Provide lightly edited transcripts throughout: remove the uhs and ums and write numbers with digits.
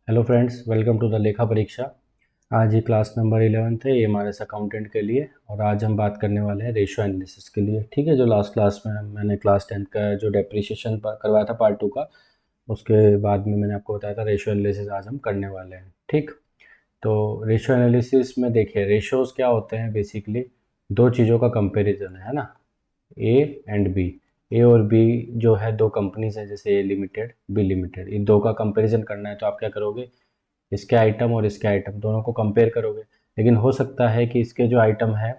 Hello friends, welcome to the लेखा परीक्षा। आज ही क्लास नंबर 11 है, ये हमारे अकाउंटेंट के लिए। और आज हम बात करने वाले हैं रेशियो एनालिसिस के लिए। ठीक है, जो लास्ट क्लास में मैंने क्लास 10 का जो डेप्रिसिएशन करवाया था पार्ट 2 का, उसके बाद में मैंने आपको बताया था रेशियो एनालिसिस आज हम करने वाले हैं। ठीक, तो रेशियो एनालिसिस में देखिए, रेशियोज क्या होते हैं बेसिकली, दो चीज़ों का कंपेरिजन है ना, ए एंड बी। ए और बी जो है दो कंपनीज हैं, जैसे ए लिमिटेड बी लिमिटेड, इन दो का कंपैरिजन करना है तो आप क्या करोगे, इसके आइटम और इसके आइटम दोनों को कंपेयर करोगे। लेकिन हो सकता है कि इसके जो आइटम है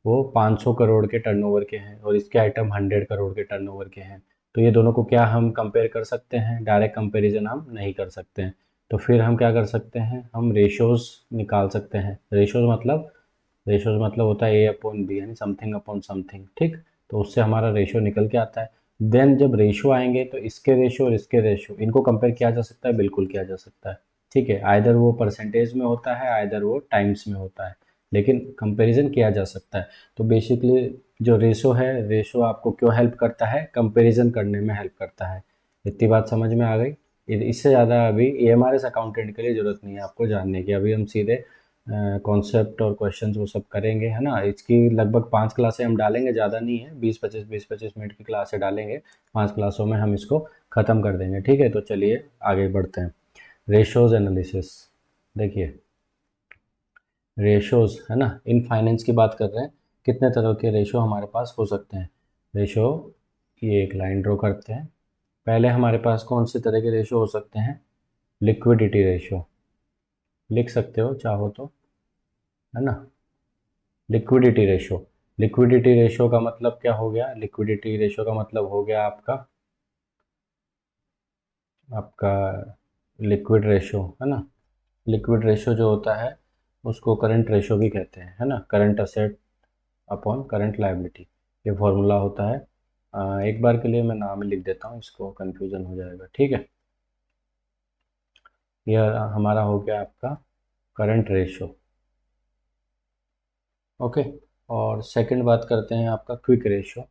वो 500 करोड़ के टर्नओवर के हैं और इसके आइटम 100 करोड़ के टर्नओवर के हैं। तो ये दोनों को क्या हम कंपेयर कर सकते हैं? डायरेक्ट कंपैरिजन हम नहीं कर सकते हैं। तो फिर हम क्या कर सकते हैं, हम रेशोज़ निकाल सकते हैं। रेशोज़ मतलब होता है ए अपॉन बी, यानी समथिंग अपॉन समथिंग। ठीक, तो उससे हमारा रेशो निकल के आता है। देन जब रेशो आएंगे तो इसके रेशो और इसके रेशो, इनको कंपेयर किया जा सकता है, बिल्कुल किया जा सकता है। ठीक है, आइदर वो परसेंटेज में होता है, आइदर वो टाइम्स में होता है, लेकिन कंपैरिजन किया जा सकता है। तो बेसिकली जो रेशो है, रेशो आपको क्यों हेल्प करता है? कंपैरिजन करने में हेल्प करता है। इतनी बात समझ में आ गई? इससे ज़्यादा अभी एएमआरएस अकाउंटेंट के लिए ज़रूरत नहीं है आपको जानने की। अभी हम सीधे कॉन्सेप्ट और क्वेश्चंस वो सब करेंगे, है ना। इसकी लगभग 5 क्लासें हम डालेंगे, ज़्यादा नहीं है, 20-25 मिनट की क्लासें डालेंगे। 5 क्लासों में हम इसको ख़त्म कर देंगे। ठीक है, तो चलिए आगे बढ़ते हैं। रेशोज़ एनालिसिस देखिए, रेशोज़ है ना, इन फाइनेंस की बात कर रहे हैं। कितने तरह के रेशो हमारे पास हो सकते हैं? रेशो, ये एक लाइन ड्रॉ करते हैं। पहले हमारे पास कौन से तरह के रेशो हो सकते हैं? लिक्विडिटी रेशो, लिख सकते हो चाहो तो, है ना। लिक्विडिटी रेशो, लिक्विडिटी रेशो का मतलब क्या हो गया? लिक्विडिटी रेशो का मतलब हो गया आपका आपका लिक्विड रेशो, है ना। लिक्विड रेशो जो होता है उसको करंट रेशो भी कहते हैं, है ना। Current asset upon current liability, ये फॉर्मूला होता है। एक बार के लिए मैं नाम ही लिख देता हूँ, इसको कंफ्यूजन हो जाएगा। ठीक है, यह हमारा हो गया आपका करंट रेशो। ओके, और सेकंड बात करते हैं आपका quick ratio.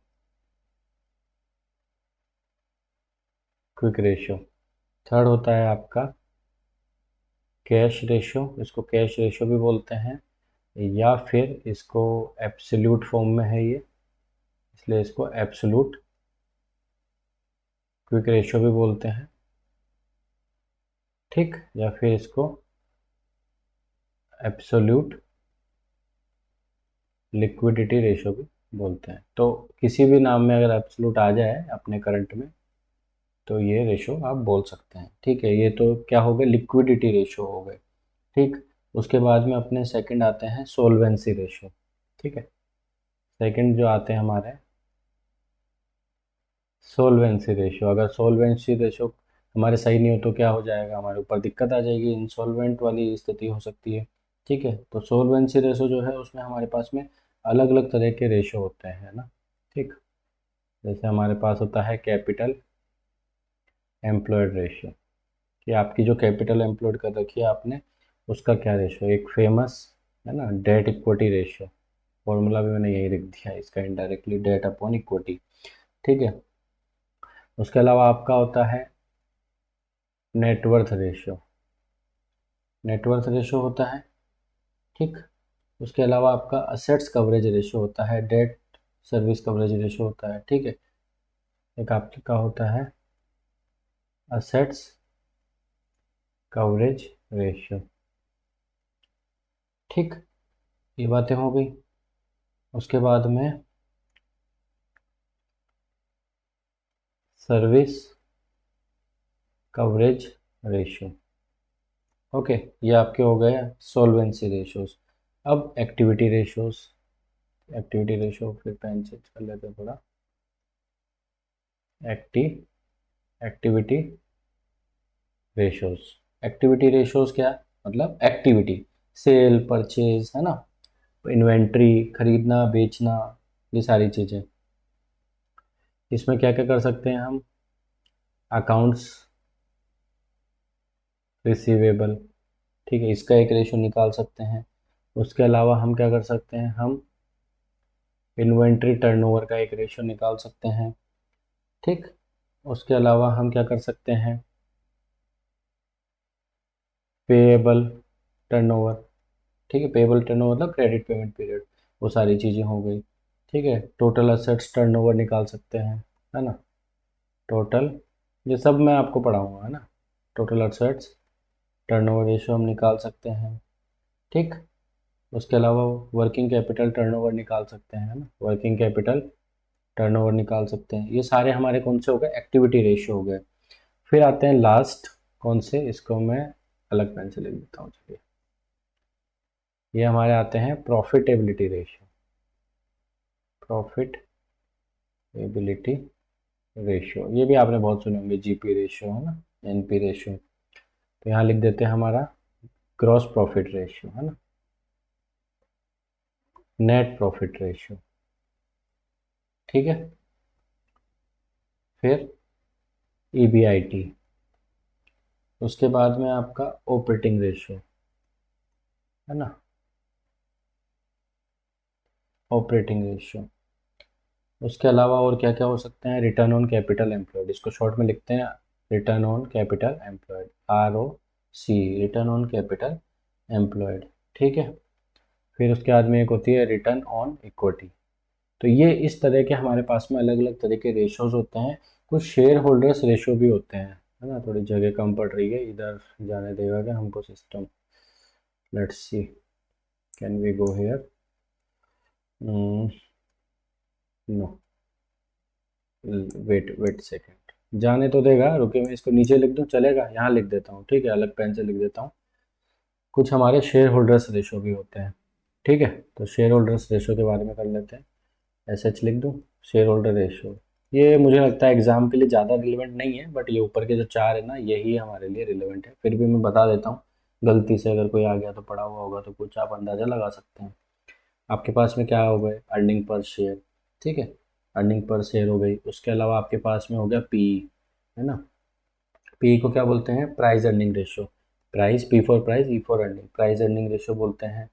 Quick ratio third होता है आपका कैश रेशो, इसको कैश रेशो भी बोलते हैं, या फिर इसको एब्सोल्यूट फॉर्म में है ये, इसलिए इसको एब्सोल्यूट क्विक रेशो भी बोलते हैं। ठीक, या फिर इसको एब्सोल्यूट लिक्विडिटी रेशो भी बोलते हैं। तो किसी भी नाम में अगर एब्सोल्यूट आ जाए अपने करंट में तो ये रेशो आप बोल सकते हैं। ठीक है, ये तो क्या हो गए, लिक्विडिटी रेशो हो गए। ठीक, उसके बाद में अपने सेकंड आते हैं सोल्वेंसी रेशो। ठीक है, सेकंड जो आते हैं हमारे सोल्वेंसी रेशो। अगर सोल्वेंसी रेशो हमारे सही नहीं हो तो क्या हो जाएगा, हमारे ऊपर दिक्कत आ जाएगी, इंसॉल्वेंट वाली स्थिति हो सकती है। ठीक है, तो सोल्वेंसी रेशो जो है उसमें हमारे पास में अलग अलग तरह के रेशो होते हैं, है ना। ठीक, जैसे हमारे पास होता है कैपिटल एम्प्लॉयड रेशो, कि आपकी जो कैपिटल एम्प्लॉयड कर रखी है आपने, उसका क्या रेशो। एक फेमस है ना, डेट इक्विटी रेशो, फॉर्मूला भी मैंने यही लिख दिया है इसका, इनडायरेक्टली डेट अपॉन इक्विटी। ठीक है, उसके अलावा आपका होता है नेटवर्थ रेशो, नेटवर्थ रेशो होता है। ठीक, उसके अलावा आपका असेट्स कवरेज रेशो होता है, डेट सर्विस कवरेज रेशो होता है। ठीक है, एक आपका होता है असेट्स कवरेज रेशो। ठीक, ये बातें हो गई। उसके बाद में सर्विस कवरेज रेशो। ओके, ये आपके हो गए सोल्वेंसी रेशोज। अब एक्टिविटी रेशोज, एक्टिविटी रेशो फिर पेन चेंज कर लेते हैं थोड़ा। एक्टिविटी रेशोज, एक्टिविटी रेशोज क्या मतलब, एक्टिविटी, सेल परचेज, है ना, इन्वेंट्री, खरीदना बेचना, ये सारी चीज़ें। इसमें क्या क्या कर सकते हैं हम? अकाउंट्स रिसीवेबल, ठीक है, इसका एक रेशो निकाल सकते हैं। उसके अलावा हम क्या कर सकते हैं, हम इन्वेंट्री टर्नओवर का एक रेशो निकाल सकते हैं। ठीक, उसके अलावा हम क्या कर सकते हैं, पेएबल टर्नओवर, ठीक है, पेएबल टर्नओवर मतलब क्रेडिट पेमेंट पीरियड, वो सारी चीज़ें हो गई। ठीक है, टोटल असेट्स टर्नओवर निकाल सकते हैं, है ना, टोटल, ये सब मैं आपको पढ़ाऊँगा, है ना, टोटल असेट्स टर्नओवर रेशियो हम निकाल सकते हैं। ठीक, उसके अलावा वर्किंग कैपिटल टर्नओवर निकाल सकते हैं, है ना, वर्किंग कैपिटल टर्नओवर निकाल सकते हैं। ये सारे हमारे कौन से हो गए, एक्टिविटी रेशियो हो गए। फिर आते हैं लास्ट कौन से, इसको मैं अलग पेन से लिख देता हूँ, चलिए, ये हमारे आते हैं प्रॉफिटेबिलिटी रेशियो, प्रॉफिटेबिलिटी रेशियो, ये भी आपने बहुत सुने होंगे, जीपी रेशियो, है ना, एनपी रेशियो। तो यहाँ लिख देते हैं हमारा ग्रॉस प्रॉफिट रेशियो, है ना, नेट प्रॉफिट रेशियो। ठीक है, फिर ईबीआईटी, उसके बाद में आपका ऑपरेटिंग रेशियो, है ना, ऑपरेटिंग रेशियो। उसके अलावा और क्या क्या हो सकते हैं, रिटर्न ऑन कैपिटल एम्प्लॉयड, इसको शॉर्ट में लिखते हैं return on capital employed, ROC, return on capital employed. ठीक है, फिर उसके बाद में एक होती है रिटर्न ऑन इक्विटी। तो ये इस तरह के हमारे पास में अलग अलग तरह के रेशोज होते हैं। कुछ शेयर होल्डर्स रेशो भी होते हैं, है ना, थोड़ी जगह कम पड़ रही है, इधर जाने देगा क्या हमको system, let's see, can we go here, no, wait wait second, जाने तो देगा, रुके, मैं इसको नीचे लिख दूँ चलेगा, यहाँ लिख देता हूँ, ठीक है, अलग पेन से लिख देता हूँ। कुछ हमारे शेयर होल्डर्स रेशो भी होते हैं। ठीक है, तो शेयर होल्डर्स रेशो के बारे में कर लेते हैं, SH लिख दूँ, शेयर होल्डर रेशो। ये मुझे लगता है एग्जाम के लिए ज़्यादा रिलेवेंट नहीं है, बट ये ऊपर के जो चार है ना, यही हमारे लिए रिलेवेंट है, फिर भी मैं बता देता हूँ, गलती से अगर कोई आ गया तो पढ़ा हुआ होगा तो कुछ आप अंदाज़ा लगा सकते हैं। आपके पास में क्या हो गए, अर्निंग पर शेयर, ठीक है, अर्निंग पर शेयर हो गई। उसके अलावा आपके पास में हो गया पी, है ना, पी को क्या बोलते हैं, price earning ratio, price, P for price, E for earning, price earning ratio बोलते हैं।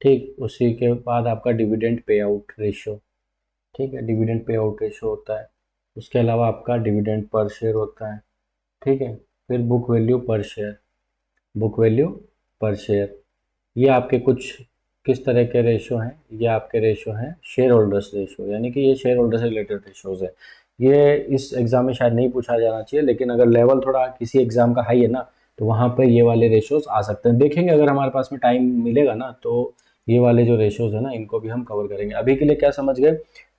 ठीक, उसी के बाद आपका डिविडेंड पे आउट रेशियो, ठीक है, डिविडेंड पे आउट रेशियो होता है। उसके अलावा आपका डिविडेंड पर शेयर होता है। ठीक है, फिर बुक वैल्यू पर शेयर, बुक वैल्यू पर शेयर, ये आपके कुछ किस तरह के रेशो हैं, ये आपके रेशो हैं शेयर होल्डर्स रेशो, यानी कि ये शेयर होल्डर से रिलेटेड रेशोज है। ये इस एग्जाम में शायद नहीं पूछा जाना चाहिए, लेकिन अगर लेवल थोड़ा किसी एग्जाम का हाई है ना, तो वहाँ पर ये वाले रेशोज आ सकते हैं, देखेंगे अगर हमारे पास में टाइम मिलेगा ना, तो ये वाले जो रेशोज है ना, इनको भी हम कवर करेंगे। अभी के लिए क्या समझ गए,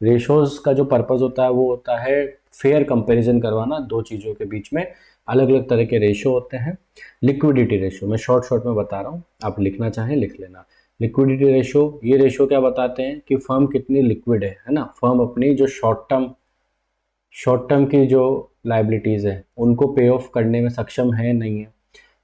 रेशोज का जो पर्पज़ होता है वो होता है फेयर कंपेरिजन करवाना दो चीज़ों के बीच में, अलग अलग तरह के रेशो होते हैं। लिक्विडिटी रेशो मैं शॉर्ट शॉर्ट में बता रहा हूँ, आप लिखना चाहें लिख लेना। लिक्विडिटी रेशो, ये रेशो क्या बताते हैं कि फर्म कितनी लिक्विड है ना, फर्म अपनी जो शॉर्ट टर्म की जो लाइबिलिटीज़ है उनको पे ऑफ करने में सक्षम है नहीं है।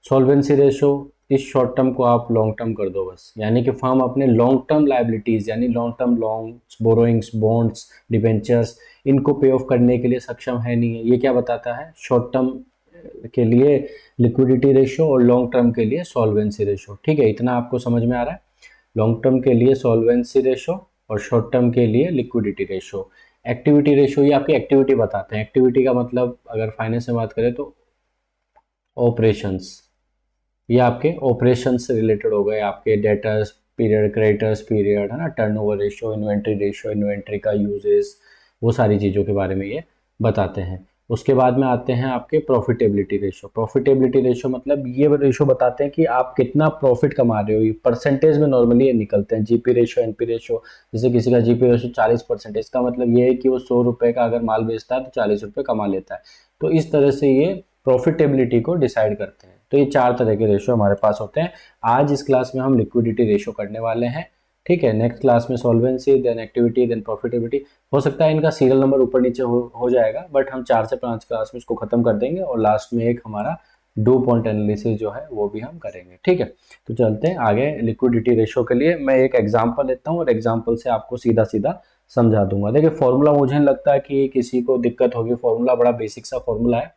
सॉल्वेंसी रेशो, इस शॉर्ट टर्म को आप लॉन्ग टर्म कर दो बस, यानी कि फर्म अपने लॉन्ग टर्म लाइबिलिटीज़ यानी long term loans, borrowings, bonds, debentures, इनको पे ऑफ करने के लिए सक्षम है नहीं है। ये क्या बताता है, शॉर्ट टर्म के लिए लिक्विडिटी रेशो और लॉन्ग टर्म के लिए सॉल्वेंसी रेशो। ठीक है, इतना आपको समझ में आ रहा है, लॉन्ग टर्म के लिए सॉल्वेंसी रेशो और शॉर्ट टर्म के लिए लिक्विडिटी रेशो। एक्टिविटी रेशो, ये आपकी एक्टिविटी बताते हैं, एक्टिविटी का मतलब अगर फाइनेंस में बात करें तो ऑपरेशंस, ये आपके ऑपरेशन से रिलेटेड हो गए, आपके डेटर्स पीरियड, क्रेडिटर्स पीरियड, है ना, turnover ratio, inventory ratio, inventory का यूजेस, वो सारी चीज़ों के बारे में ये बताते हैं। उसके बाद में आते हैं आपके प्रॉफिटेबिलिटी रेशियो। प्रॉफिटेबिलिटी रेशियो मतलब ये रेशियो बताते हैं कि आप कितना प्रॉफिट कमा रहे हो, ये परसेंटेज में नॉर्मली ये निकलते हैं, जीपी रेशियो, एनपी रेशियो। जैसे किसी का जीपी रेशियो 40%, इसका मतलब ये है कि वो 100 रुपये का अगर माल बेचता है तो 40 रुपये कमा लेता है। तो इस तरह से ये प्रॉफिटेबिलिटी को डिसाइड करते हैं। तो ये चार तरह के रेशो हमारे पास होते हैं। आज इस क्लास में हम लिक्विडिटी रेशो करने वाले हैं, ठीक है, नेक्स्ट क्लास में solvency, then activity, then profitability. हो सकता है इनका सीरियल नंबर ऊपर नीचे हो जाएगा, बट हम 4 से 5 क्लास में इसको खत्म कर देंगे और लास्ट में एक हमारा 2 पॉइंट एनालिसिस जो है वो भी हम करेंगे। ठीक है, तो चलते हैं आगे। लिक्विडिटी रेशो के लिए मैं एक एग्जाम्पल लेता हूँ और एग्जाम्पल से आपको सीधा सीधा समझा दूंगा। देखिए फॉर्मूला मुझे नहीं लगता है कि किसी को दिक्कत होगी, फॉर्मूला बड़ा बेसिक सा फॉर्मूला है।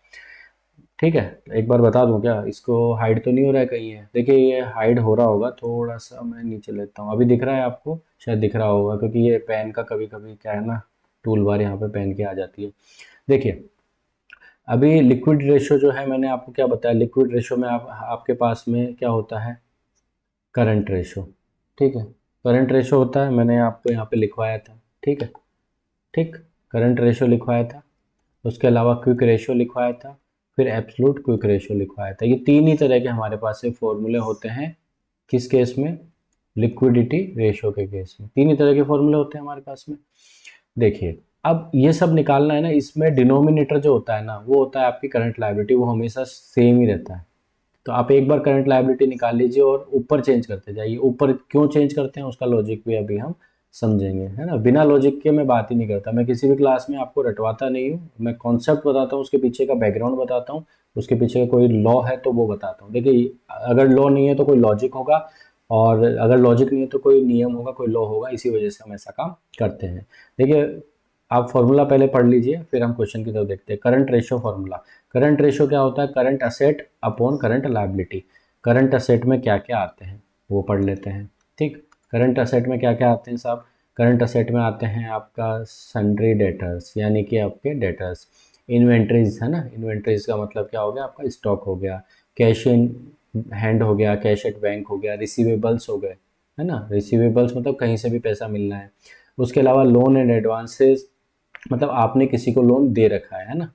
ठीक है, एक बार बता दूं क्या, इसको हाइड तो नहीं हो रहा है कहीं है, देखिए ये हाइड हो रहा होगा, थोड़ा सा मैं नीचे लेता हूँ, अभी दिख रहा है आपको, शायद दिख रहा होगा, क्योंकि ये पेन का कभी कभी क्या है ना, टूल बार यहाँ पे पेन की आ जाती है। देखिए अभी लिक्विड रेशो जो है, मैंने आपको क्या बताया, लिक्विड रेशो में आपके पास में क्या होता है, करंट रेशो। ठीक है, करंट रेशो होता है, मैंने आपको यहाँ पे लिखवाया था। ठीक है, ठीक, करंट रेशो लिखवाया था, उसके अलावा क्विक रेशो लिखवाया था, फिर एब्सोल्यूट क्विक रेशो लिखवाया था। ये तीन ही तरह के हमारे पास से फॉर्मूले होते हैं। किस केस में, लिक्विडिटी रेशो के केस में तीन ही तरह के फॉर्मूले होते हैं हमारे पास में। देखिए, अब ये सब निकालना है ना, इसमें डिनोमिनेटर जो होता है ना, वो होता है आपकी करंट लायबिलिटी, वो हमेशा सेम ही रहता है। तो आप एक बार करंट लायबिलिटी निकाल लीजिए और ऊपर चेंज करते जाइए। ऊपर क्यों चेंज करते हैं उसका लॉजिक भी अभी हम समझेंगे, है ना। बिना लॉजिक के मैं बात ही नहीं करता, मैं किसी भी क्लास में आपको रटवाता नहीं हूँ, मैं कॉन्सेप्ट बताता हूँ, उसके पीछे का बैकग्राउंड बताता हूँ, उसके पीछे का कोई लॉ है तो वो बताता हूँ। देखिए, अगर लॉ नहीं है तो कोई लॉजिक होगा, और अगर लॉजिक नहीं है तो कोई नियम होगा, कोई लॉ होगा, इसी वजह से हम ऐसा काम करते हैं। देखिए, आप फॉर्मूला पहले पढ़ लीजिए, फिर हम क्वेश्चन की तरफ देखते हैं। Current ratio formula, current ratio क्या होता है, current asset upon current liability. Current asset में क्या क्या आते हैं वो पढ़ लेते हैं। ठीक, करंट असेट में क्या क्या आते हैं साहब, करंट असेट में आते हैं आपका सन्ड्री डेटर्स, यानी कि आपके डेटर्स, इन्वेंट्रीज, है ना। इन्वेंट्रीज का मतलब क्या हो गया, आपका स्टॉक हो गया, कैश इन हैंड हो गया, कैश एट बैंक हो गया, रिसीवेबल्स हो गए, है ना। रिसीवेबल्स मतलब कहीं से भी पैसा मिलना है। उसके अलावा लोन एंड एडवांसेस, मतलब आपने किसी को लोन दे रखा है ना,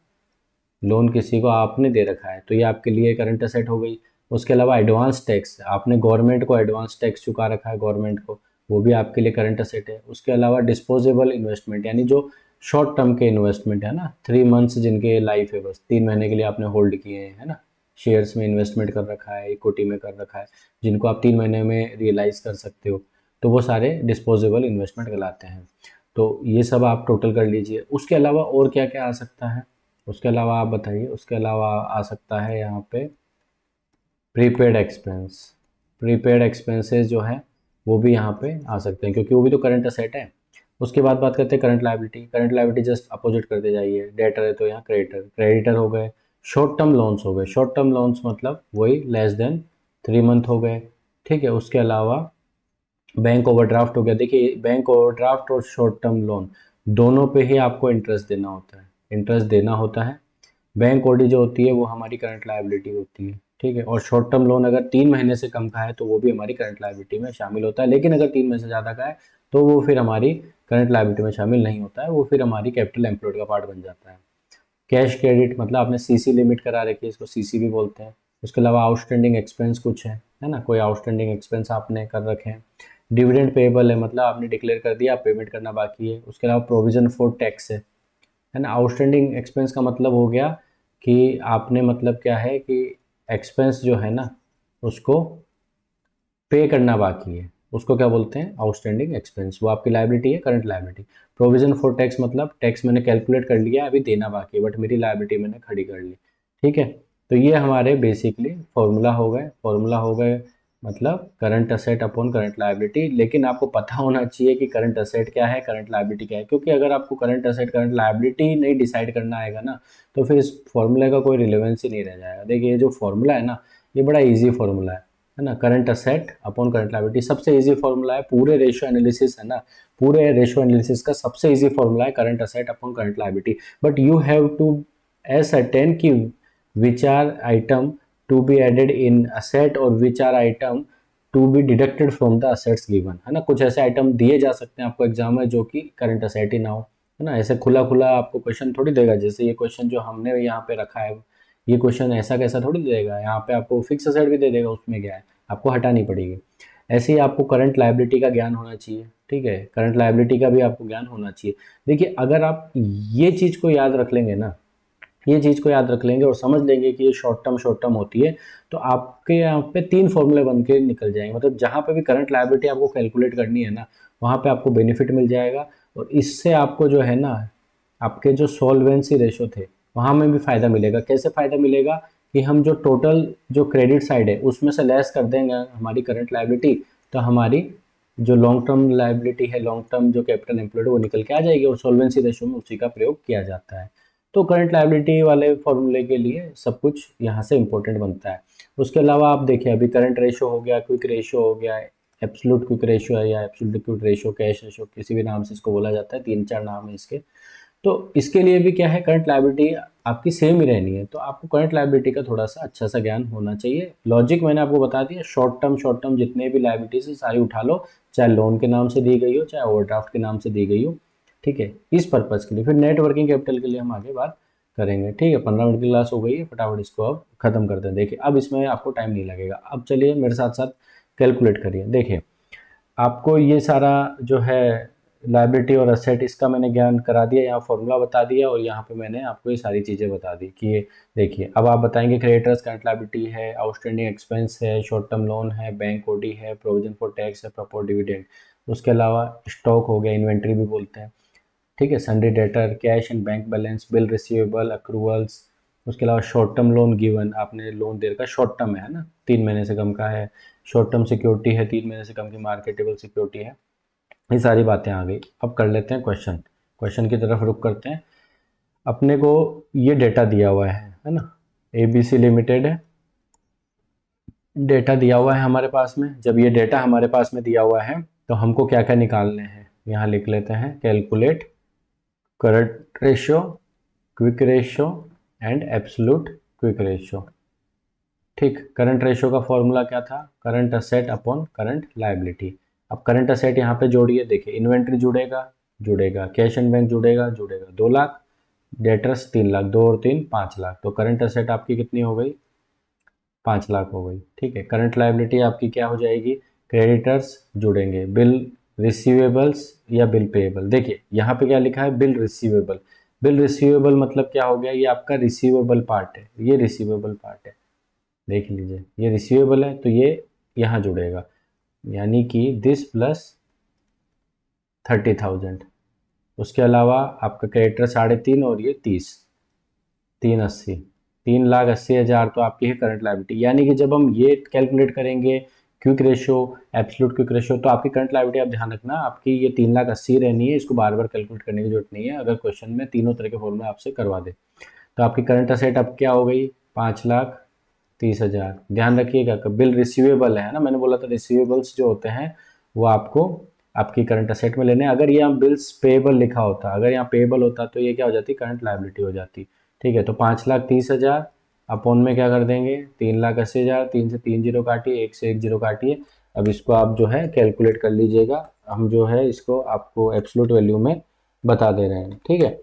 लोन किसी को आपने दे रखा है, तो ये आपके लिए करंट असेट हो गई। उसके अलावा एडवांस टैक्स, आपने गवर्नमेंट को एडवांस टैक्स चुका रखा है गवर्नमेंट को, वो भी आपके लिए करंट असेट है। उसके अलावा डिस्पोजेबल इन्वेस्टमेंट, यानी जो शॉर्ट टर्म के इन्वेस्टमेंट है ना, 3 मंथ्स जिनके लाइफ है, बस 3 महीने के लिए आपने होल्ड किए हैं, है ना। शेयर्स में इन्वेस्टमेंट कर रखा है, इक्विटी में कर रखा है, जिनको आप 3 महीने में रियलाइज कर सकते हो, तो वो सारे डिस्पोजेबल इन्वेस्टमेंट कहलाते हैं। तो ये सब आप टोटल कर लीजिए। उसके अलावा और क्या क्या आ सकता है, उसके अलावा आप बताइए। उसके अलावा आ सकता है यहाँ पे प्रीपेड एक्सपेंस, प्रीपेड एक्सपेंसेस जो है वो भी यहाँ पे आ सकते हैं, क्योंकि वो भी तो करंट असेट है। उसके बाद बात करते हैं current liability. Current liability just opposite करते जाइए, डेटर है तो यहाँ क्रेडिटर, क्रेडिटर हो गए। शॉर्ट टर्म लोन्स हो गए, शॉर्ट टर्म लोन्स मतलब वही लेस देन 3 मंथ हो गए। ठीक है, उसके अलावा बैंक ओवरड्राफ्ट हो गया। देखिए, बैंक ओवरड्राफ्ट और शॉर्ट टर्म लोन दोनों पे ही आपको इंटरेस्ट देना होता है, इंटरेस्ट देना होता है। बैंक ओडी जो होती है वो हमारी करंट लायबिलिटी होती है। ठीक है, और शॉर्ट टर्म लोन अगर 3 महीने से कम का है तो वो भी हमारी करंट लायबिलिटी में शामिल होता है, लेकिन अगर 3 महीने से ज़्यादा का है तो वो फिर हमारी करंट लायबिलिटी में शामिल नहीं होता है, वो फिर हमारी कैपिटल एम्प्लॉयड का पार्ट बन जाता है। कैश क्रेडिट मतलब आपने सीसी लिमिट करा रखी है, इसको सीसी भी बोलते हैं। उसके अलावा आउटस्टैंडिंग एक्सपेंस कुछ है ना, कोई आउटस्टैंडिंग एक्सपेंस आपने कर रखे हैं। डिविडेंड पेएबल है, मतलब आपने डिक्लेयर कर दिया, आप पेमेंट करना बाकी है। उसके अलावा प्रोविजन फॉर टैक्स है ना। आउटस्टैंडिंग एक्सपेंस का मतलब हो गया कि आपने, मतलब क्या है कि एक्सपेंस जो है ना उसको पे करना बाकी है, उसको क्या बोलते हैं, आउटस्टैंडिंग एक्सपेंस। वो आपकी लायबिलिटी है, current liability. Provision for tax मतलब टैक्स मैंने कैलकुलेट कर लिया, अभी देना बाकी है, बट मेरी लायबिलिटी मैंने खड़ी कर ली। ठीक है, तो ये हमारे बेसिकली फॉर्मूला हो गए, फॉर्मूला हो गए, मतलब current asset upon current liability. लेकिन आपको पता होना चाहिए कि करंट असेट क्या है, करंट लायबिलिटी क्या है, क्योंकि अगर आपको करंट असेट करंट लायबिलिटी नहीं डिसाइड करना आएगा ना, तो फिर इस फॉर्मूले का कोई रिलेवेंस ही नहीं रह जाएगा। देखिए, ये जो फॉर्मूला है ना, ये बड़ा ईजी फॉर्मूला है ना। Current asset upon current liability सबसे इजी फॉर्मूला है, पूरे रेशियो एनालिसिस है ना, पूरे रेशियो एनालिसिस का सबसे इजी फॉर्मूला है current asset upon current liability. But you have to ascertain कि which are item to be added in asset और which are item to be deducted from the assets given, है ना। कुछ ऐसे item दिए जा सकते हैं आपको एग्जाम में जो कि करंट असेट ही ना हो, है ना। ऐसे खुला खुला आपको क्वेश्चन थोड़ी देगा, जैसे ये क्वेश्चन जो हमने यहाँ पे रखा है, ये क्वेश्चन ऐसा कैसा थोड़ी देगा, यहाँ पे आपको फिक्स असेट भी दे देगा, उसमें क्या है, आपको हटानी पड़ेगी। ऐसे ही आपको करंट लायबिलिटी का ज्ञान होना चाहिए। ठीक है, करंट लायबिलिटी का भी आपको ज्ञान होना चाहिए। देखिए, अगर आप ये चीज़ को याद रख लेंगे ना, ये चीज़ को याद रख लेंगे और समझ लेंगे कि ये शॉर्ट टर्म होती है, तो आपके यहाँ पे 3 फॉर्मूले बन के निकल जाएंगे। मतलब जहाँ पे भी करंट लायबिलिटी आपको कैलकुलेट करनी है ना, वहाँ पे आपको बेनिफिट मिल जाएगा, और इससे आपको जो है ना, आपके जो सॉल्वेंसी रेशो थे वहाँ में भी फ़ायदा मिलेगा। कैसे फ़ायदा मिलेगा कि हम जो टोटल जो क्रेडिट साइड है उसमें से लेस कर देंगे हमारी करंट लायबिलिटी, तो हमारी जो लॉन्ग टर्म लायबिलिटी है, लॉन्ग टर्म जो कैपिटल एम्प्लॉयड वो निकल के आ जाएगी, और सॉल्वेंसी रेशो में उसी का प्रयोग किया जाता है। तो करंट लायबिलिटी वाले फॉर्मूले के लिए सब कुछ यहाँ से इंपॉर्टेंट बनता है। उसके अलावा आप देखिए, अभी करंट रेशो हो गया, क्विक रेशो हो गया, एब्सोल्यूट क्विक रेशो है या absolute quick ratio, cash ratio, किसी भी नाम से इसको बोला जाता है, 3-4 नाम है इसके। तो इसके लिए भी क्या है, करंट लायबिलिटी आपकी सेम ही रहनी है, तो आपको करंट लायबिलिटी का थोड़ा सा अच्छा सा ज्ञान होना चाहिए। लॉजिक मैंने आपको बता दिया, शॉर्ट टर्म जितने भी लायबिलिटीज है सारी उठा लो, चाहे लोन के नाम से दी गई हो चाहे ओवरड्राफ्ट के नाम से दी गई हो, ठीक है, इस पर्पज़ के लिए। फिर नेट वर्किंग कैपिटल के लिए हम आगे बात करेंगे, ठीक है। 15 मिनट की क्लास हो गई है, फटाफट इसको अब खत्म करते हैं। देखिए अब इसमें आपको टाइम नहीं लगेगा, अब चलिए मेरे साथ साथ कैलकुलेट करिए। देखिए आपको ये सारा जो है लायबिलिटी और असेट इसका मैंने ज्ञान करा दिया, यहाँ फॉर्मूला बता दिया और यहाँ पे मैंने आपको ये सारी चीज़ें बता दी कि ये देखिए। अब आप बताएंगे क्रेडिटर्स करंट लायबिलिटी है, आउटस्टैंडिंग एक्सपेंस है, शॉर्ट टर्म लोन है, बैंक ओडी है, प्रोविजन फॉर टैक्स है, प्रॉपर डिविडेंड, उसके अलावा स्टॉक हो गया, इन्वेंट्री भी बोलते हैं, ठीक है, Sunday debtor, cash and bank balance, bill receivable, accruals, उसके अलावा शॉर्ट टर्म लोन गिवन, आपने लोन दे रखा, शॉर्ट टर्म है ना, 3 महीने से कम का है, शॉर्ट टर्म सिक्योरिटी है, 3 महीने से कम की मार्केटेबल सिक्योरिटी है, ये सारी बातें आ गई। अब कर लेते हैं क्वेश्चन, क्वेश्चन की तरफ रुक करते हैं। अपने को ये डेटा दिया हुआ है ना, ABC लिमिटेड है, डेटा दिया हुआ है हमारे पास में। जब ये डेटा हमारे पास में दिया हुआ है तो हमको क्या क्या निकालने हैं, यहाँ लिख लेते हैं, calculate current ratio, quick ratio and absolute quick ratio, ठीक। करंट रेशियो का फॉर्मूला क्या था, current asset upon current liability. अब करंट असेट यहाँ पे जोड़िए, देखिए इन्वेंट्री जुड़ेगा, जुड़ेगा, कैश एंड बैंक जुड़ेगा, जुड़ेगा, 2 लाख, डेटर्स 3 लाख, 2 और 3 5 लाख, तो करंट असेट आपकी कितनी हो गई, 5 लाख हो गई, ठीक है। करंट लायबिलिटी आपकी क्या हो जाएगी, क्रेडिटर्स जुड़ेंगे, बिल रिसीवेबल्स या बिल पेएबल, देखिए यहाँ पे क्या लिखा है, बिल रिसीवेबल, बिल रिसीवेबल मतलब क्या हो गया, ये आपका रिसीवेबल पार्ट है, ये रिसीवेबल पार्ट है, देख लीजिए ये रिसीवेबल है तो ये यहाँ जुड़ेगा, यानी कि दिस प्लस 30,000। उसके अलावा आपका क्रेडिटर 3.5 और ये 30, 380, 3,80,000 तो आपकी है करंट लायबिलिटी। यानी कि जब हम ये कैलकुलेट करेंगे quick ratio, absolute quick ratio, तो आपकी करंट लायबिलिटी आप ध्यान रखना आपकी ये 3,80,000 रहनी है, इसको बार बार कैलकुलेट करने की जरूरत नहीं है, अगर क्वेश्चन में तीनों तरह के फॉर्मूला आपसे करवा दे। तो आपकी करंट असेट अब क्या हो गई, 5,30,000। ध्यान रखिएगा बिल रिसीवेबल है ना, मैंने बोला था रिसीवेबल्स जो होते हैं वो आपको आपकी करंट असेट में लेने। अगर यहाँ बिल्स पेएबल लिखा होता, अगर यहाँ पेएबल होता तो ये क्या हो जाती, करंट लायबिलिटी हो जाती, ठीक है। तो 5,30,000 अपोन में क्या कर देंगे, 3,80,000, 3 से 3 जीरो काटिए, 1 से 1 जीरो काटिए। अब इसको आप जो है कैलकुलेट कर लीजिएगा, हम जो है इसको आपको एब्सोल्यूट वैल्यू में बता दे रहे हैं, ठीक है।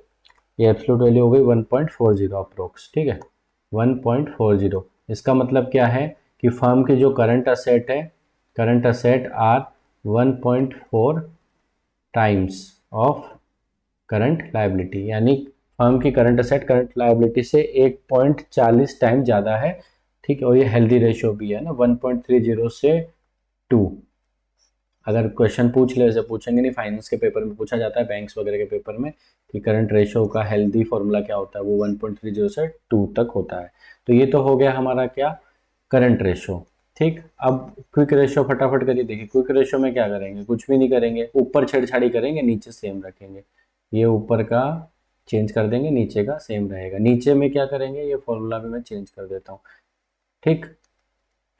ये एब्सोल्यूट वैल्यू हो गई 1.40 अप्रोक्स, ठीक है, 1.40। इसका मतलब क्या है कि फर्म की जो करंट असेट है, current asset are 1.4 times of current liability, यानी फर्म की करंट असेट करंट लायबिलिटी से 1.40 टाइम ज़्यादा है, ठीक है। और ये हेल्दी रेशियो भी है ना, 1.30 से 2। अगर क्वेश्चन पूछ ले, जैसे पूछेंगे नहीं, फाइनेंस के पेपर में पूछा जाता है, बैंक्स वगैरह के पेपर में, कि करंट रेशियो का हेल्दी फॉर्मूला क्या होता है, वो 1.30 से 2 तक होता है। तो ये तो हो गया हमारा क्या, करंट रेशियो, ठीक। अब क्विक रेशियो फटाफट करिए। देखिए क्विक रेशियो में क्या करेंगे, कुछ भी नहीं करेंगे, ऊपर छेड़छाड़ी करेंगे, नीचे सेम रखेंगे, ये ऊपर का चेंज कर देंगे, नीचे का सेम रहेगा। नीचे में क्या करेंगे, ये फॉर्मूला भी मैं चेंज कर देता हूँ, ठीक।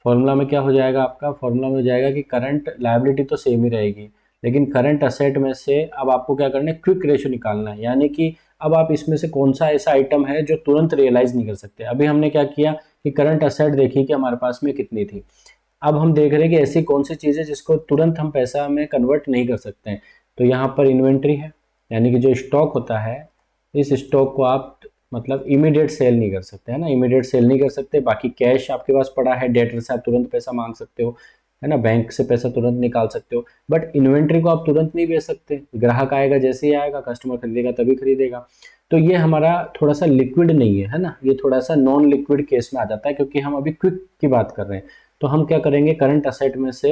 फॉर्मूला में क्या हो जाएगा आपका, फॉर्मूला में हो जाएगा कि करंट लायबिलिटी तो सेम ही रहेगी, लेकिन करंट असेट में से अब आपको क्या करना है, क्विक रेशियो निकालना है। यानी कि अब आप इसमें से कौन सा ऐसा आइटम है जो तुरंत रियलाइज नहीं कर सकते। अभी हमने क्या किया कि करंट असेट देखी कि हमारे पास में कितनी थी, अब हम देख रहे हैं कि ऐसी कौन सी चीज़ है जिसको तुरंत हम पैसा में कन्वर्ट नहीं कर सकते हैं। तो यहाँ पर इन्वेंट्री है, यानी कि जो स्टॉक होता है, इस स्टॉक को आप मतलब इमीडिएट सेल नहीं कर सकते, है ना, इमीडिएट सेल नहीं कर सकते। बाकी कैश आपके पास पड़ा है, डेटर से आप तुरंत पैसा मांग सकते हो, है ना, बैंक से पैसा तुरंत निकाल सकते हो, बट इन्वेंट्री को आप तुरंत नहीं बेच सकते। ग्राहक आएगा, जैसे ही आएगा कस्टमर खरीदेगा तभी खरीदेगा। तो ये हमारा थोड़ा सा लिक्विड नहीं है ना, ये थोड़ा सा नॉन लिक्विड केस में आ जाता है, क्योंकि हम अभी क्विक की बात कर रहे हैं। तो हम क्या करेंगे, करंट असेट में से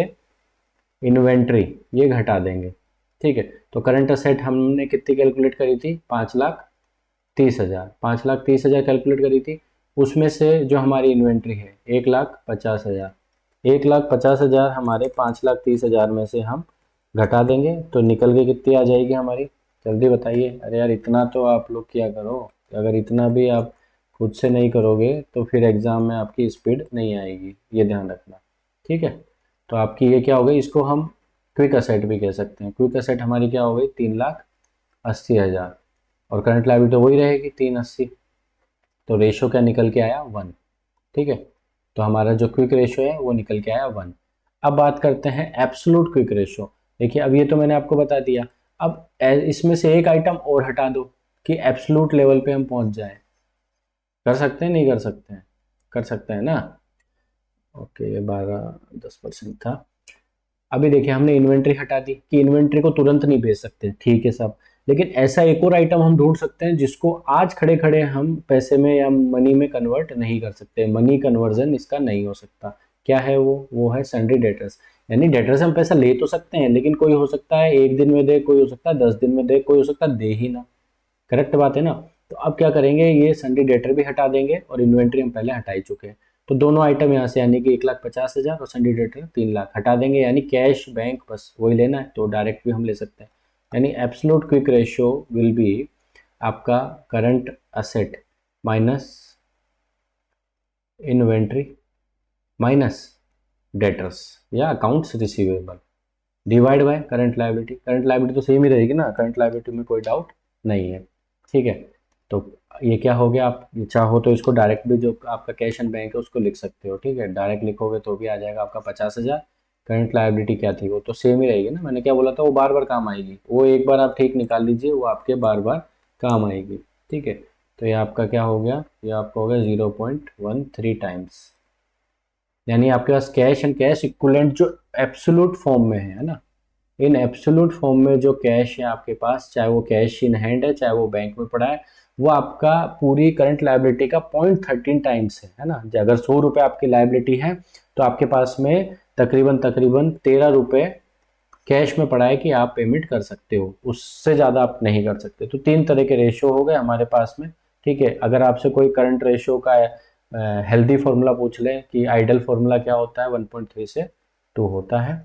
इन्वेंट्री ये घटा देंगे, ठीक है। तो करंट असेट हमने कितनी कैलकुलेट करी थी, 5,30,000, 5,30,000 कैलकुलेट करी थी। उसमें से जो हमारी इन्वेंट्री है 1,50,000, 1,50,000 हमारे 5,30,000 में से हम घटा देंगे, तो निकल के कितनी आ जाएगी हमारी, जल्दी बताइए। अरे यार इतना तो आप लोग क्या करो, अगर इतना भी आप खुद से नहीं करोगे तो फिर एग्ज़ाम में आपकी स्पीड नहीं आएगी, ये ध्यान रखना, ठीक है। तो आपकी ये क्या हो गई, इसको हम क्विक असेट भी कह सकते हैं। क्विक असेट हमारी क्या हो गई, 3,80,000, और करंट लायबिलिटी तो वही रहेगी 380, तो रेशो क्या निकल के आया 1। ठीक है, तो हमारा जो क्विक रेशो है वो निकल के आया 1। अब बात करते हैं एब्सोल्यूट क्विक रेशो। देखिए अब ये तो मैंने आपको बता दिया, अब इसमें से एक आइटम और हटा दो कि एब्सोल्यूट लेवल पे हम पहुंच जाए। कर सकते हैं नहीं कर सकते हैं? कर सकते हैं ना। ओके, ये 12-10% था। अभी देखिए हमने इन्वेंट्री हटा दी कि इन्वेंट्री को तुरंत नहीं बेच सकते, ठीक है सब, लेकिन ऐसा एक और आइटम हम ढूंढ सकते हैं जिसको आज खड़े खड़े हम पैसे में या मनी में कन्वर्ट नहीं कर सकते, मनी कन्वर्जन इसका नहीं हो सकता। क्या है वो है सन्ड्री डेटर्स। यानी डेटर्स से हम पैसा ले तो सकते हैं, लेकिन कोई हो सकता है 1 दिन में दे, कोई हो सकता है 10 दिन में दे, कोई हो सकता है दे ही ना। करेक्ट बात है ना। तो अब क्या करेंगे, ये सन्ड्री डेटर भी हटा देंगे और इन्वेंट्री हम पहले हटा ही चुके हैं। तो दोनों आइटम यहाँ से यानी कि 1,50,000 और सन्ड्री डेटर 3 लाख हटा देंगे, यानी कैश बैंक बस वही लेना है, तो डायरेक्ट भी हम ले सकते हैं। यानी absolute quick ratio will be आपका current asset minus inventory minus debtors या accounts receivable divide by current liability. Current liability तो सेम ही रहेगी ना, करंट लायबिलिटी में कोई डाउट नहीं है। ठीक है, तो ये क्या हो गया, आप चाहो तो इसको डायरेक्ट भी जो आपका कैश एंड बैंक है उसको लिख सकते हो। ठीक है, डायरेक्ट लिखोगे तो भी आ जाएगा आपका 50,000। करंट लायबिलिटी क्या थी, वो तो सेम ही रहेगी ना, मैंने क्या बोला था, वो बार बार काम आएगी, वो एक बार आप ठीक निकाल लीजिए, वो आपके बार बार काम आएगी। ठीक है, तो ये आपका क्या हो गया, ये आपका हो गया 0.13 टाइम्स। यानी आपके पास कैश एंड कैश इक्विवेलेंट जो एब्सोल्यूट फॉर्म में है ना, इन एब्सोल्यूट फॉर्म में जो कैश है आपके पास, चाहे वो कैश इन हैंड है चाहे वो बैंक में पड़ा है, वो आपका पूरी करंट लायबिलिटी का 0.13 टाइम्स है ना। अगर 100 रुपये आपकी लायबिलिटी है तो आपके पास में तकरीबन तकरीबन 13 रुपये कैश में पड़ा है कि आप पेमेंट कर सकते हो, उससे ज़्यादा आप नहीं कर सकते। तो 3 तरह के रेशो हो गए हमारे पास में। ठीक है, अगर आपसे कोई करंट रेशो का हेल्दी फॉर्मूला पूछ ले कि आइडल फॉर्मूला क्या होता है, 1.3 से 2 होता है।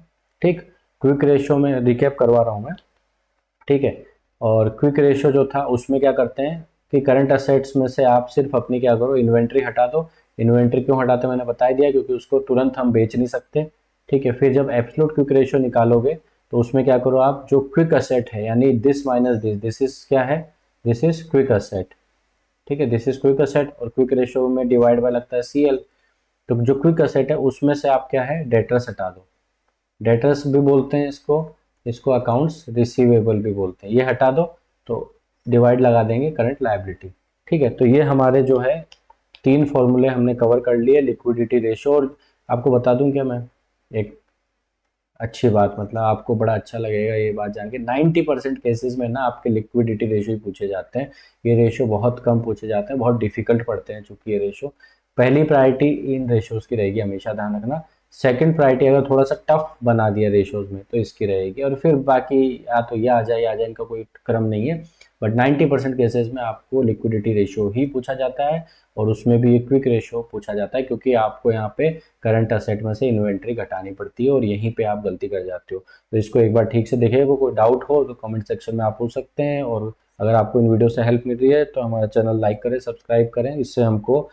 ठीक, क्विक रेशो में रिकैप करवा रहा हूँ मैं। ठीक है, और क्विक रेशो जो था उसमें क्या करते हैं कि करंट असेट्स में से आप सिर्फ अपनी क्या करो, इन्वेंट्री हटा दो। इन्वेंट्री क्यों हटाते मैंने बता दिया, क्योंकि उसको तुरंत हम बेच नहीं सकते। ठीक है, फिर जब एब्सोल्यूट क्विक रेशो निकालोगे तो उसमें क्या करो आप, जो क्विक असेट है यानी this minus this, this is क्या है, दिस इज क्विक असेट। ठीक है, दिस इज क्विक असेट, और क्विक रेशो में डिवाइड बाय लगता है CL। तो जो क्विक असेट है उसमें से आप क्या है, डेटर्स हटा दो। डेटर्स भी बोलते हैं इसको, इसको अकाउंट्स रिसीवेबल भी बोलते हैं, ये हटा दो तो डिवाइड लगा देंगे करंट लायबिलिटी। ठीक है, तो ये हमारे जो है 3 फॉर्मूले हमने कवर कर लिए लिक्विडिटी रेशो। और आपको बता दूं क्या मैं, एक अच्छी बात, मतलब आपको बड़ा अच्छा लगेगा ये बात जान के, 90% केसेस में ना आपके लिक्विडिटी रेशो ही पूछे जाते हैं। ये रेशो बहुत कम पूछे जाते हैं, बहुत डिफिकल्ट पड़ते हैं चूंकि ये रेशो। पहली प्रायोरिटी इन रेशोज की रहेगी, हमेशा ध्यान रखना। सेकंड प्रायोरिटी अगर थोड़ा सा टफ बना दिया रेशोज में तो इसकी रहेगी, और फिर बाकी या तो ये आ जाए या आ जाए, इनका कोई क्रम नहीं है। बट 90% केसेस में आपको लिक्विडिटी रेशो ही पूछा जाता है, और उसमें भी क्विक रेशो पूछा जाता है, क्योंकि आपको यहाँ पे करंट असेट में से इन्वेंट्री घटानी पड़ती है और यहीं पे आप गलती कर जाते हो। तो इसको एक बार ठीक से देखिएगा, कोई डाउट हो तो कमेंट सेक्शन में आप पूछ सकते हैं। और अगर आपको इन वीडियो से हेल्प मिल रही है तो हमारा चैनल लाइक करें, सब्सक्राइब करें, इससे हमको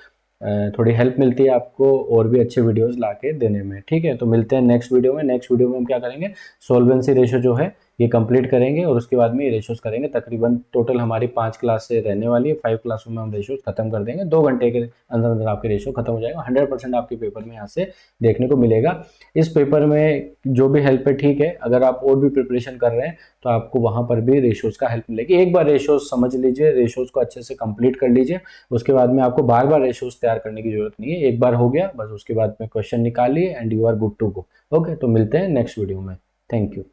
थोड़ी हेल्प मिलती है आपको और भी अच्छे वीडियोस ला के देने में। ठीक है, तो मिलते हैं नेक्स्ट वीडियो में। नेक्स्ट वीडियो में हम क्या करेंगे, सोल्वेंसी रेशो जो है ये कंप्लीट करेंगे, और उसके बाद में ये रेशोज करेंगे। तकरीबन टोटल हमारी 5 क्लास से रहने वाली है, 5 क्लासों में हम रेशोज खत्म कर देंगे। 2 घंटे के अंदर अंदर आपके रेशो खत्म हो जाएगा। 100% आपके पेपर में यहाँ से देखने को मिलेगा। इस पेपर में जो भी हेल्प है, ठीक है, अगर आप और भी प्रिपरेशन कर रहे हैं तो आपको वहाँ पर भी रेशोज का हेल्प मिलेगी। एक बार रेशोज समझ लीजिए, रेशोज को अच्छे से कंप्लीट कर लीजिए, उसके बाद में आपको बार बार रेशोज तैयार करने की जरूरत नहीं है। एक बार हो गया बस, उसके बाद में क्वेश्चन निकालिए and you are good to go. Okay, तो मिलते हैं नेक्स्ट वीडियो में। Thank you.